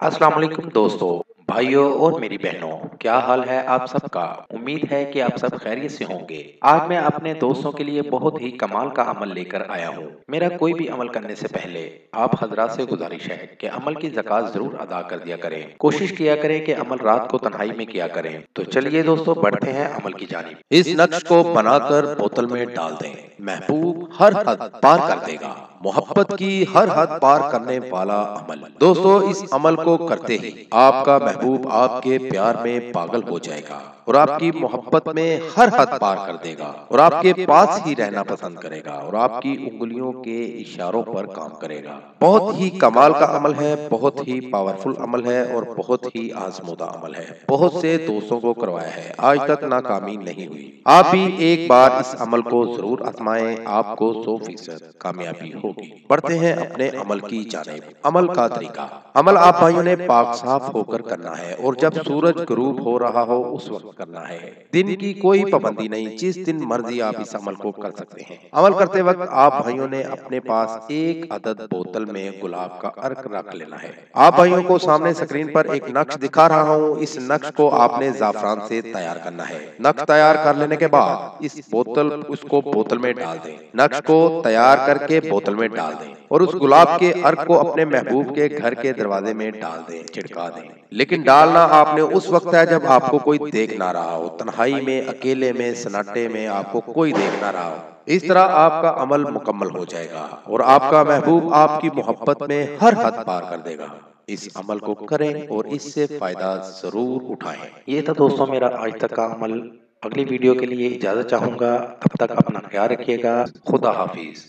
अस्सलाम वालेकुम दोस्तों, भाइयों और मेरी बहनों, क्या हाल है आप सबका। उम्मीद है कि आप सब खैरियत से होंगे। आज मैं अपने दोस्तों के लिए बहुत ही कमाल का अमल लेकर आया हूँ। मेरा कोई भी अमल करने से पहले आप हजरात से गुजारिश है कि अमल की ज़कात जरूर अदा कर दिया करें। कोशिश किया करें कि अमल रात को तन्हाई में किया करें। तो चलिए दोस्तों, बढ़ते हैं अमल की जानिब। इस नक्श को बनाकर बोतल में डाल दें। महबूब हर हद पार कर देगा। मोहब्बत की हर हद पार करने वाला अमल। दोस्तों, इस अमल को करते ही आपका महबूब आपके प्यार में पागल हो जाएगा और आपकी मोहब्बत में हर हद पार कर देगा और आपके पास ही रहना पसंद करेगा और आपकी उंगलियों के इशारों पर काम करेगा। बहुत ही कमाल का अमल है, बहुत ही पावरफुल अमल है और बहुत ही आजमूदा अमल है। बहुत से दोस्तों को करवाया है, आज तक नाकामी नहीं हुई। आप भी एक बार इस अमल को जरूर आजमाएं, आपको 100% कामयाबी होगी। बढ़ते हैं अपने अमल की जानिब। अमल का तरीका। अमल आप भाइयों ने पाक साफ होकर करना है और जब सूरज गुरूब हो रहा हो उस वक्त करना है। दिन की कोई पाबंदी नहीं, जिस दिन मर्जी आप इस अमल को कर सकते हैं। अमल करते वक्त आप भाइयों ने अपने पास एक अदद बोतल में गुलाब का अर्क रख लेना है। आप भाइयों को सामने स्क्रीन पर एक नक्श दिखा रहा हूँ। इस नक्श को आपने जाफरान से तैयार करना है। नक्श तैयार कर लेने के बाद इस बोतल उसको बोतल में डाल दें। नक्श को तैयार करके बोतल में डाल दें और उस गुलाब के अर्क को अपने महबूब के घर के दरवाजे में डाल दें, छिड़का दें। लेकिन डालना आपने उस वक्त है जब आपको कोई देख ना रहा हो, तन्हाई में, अकेले में, सन्नाटे में, आपको कोई देख ना रहा हो। इस तरह आपका अमल मुकम्मल हो जाएगा और आपका महबूब आपकी मोहब्बत में हर हद पार कर देगा। इस अमल को करें और इससे फायदा जरूर उठाएं। ये था दोस्तों मेरा आज तक का अमल। अगली वीडियो के लिए इजाजत चाहूंगा। तब तक अपना ख्याल रखिएगा। खुदा हाफिज।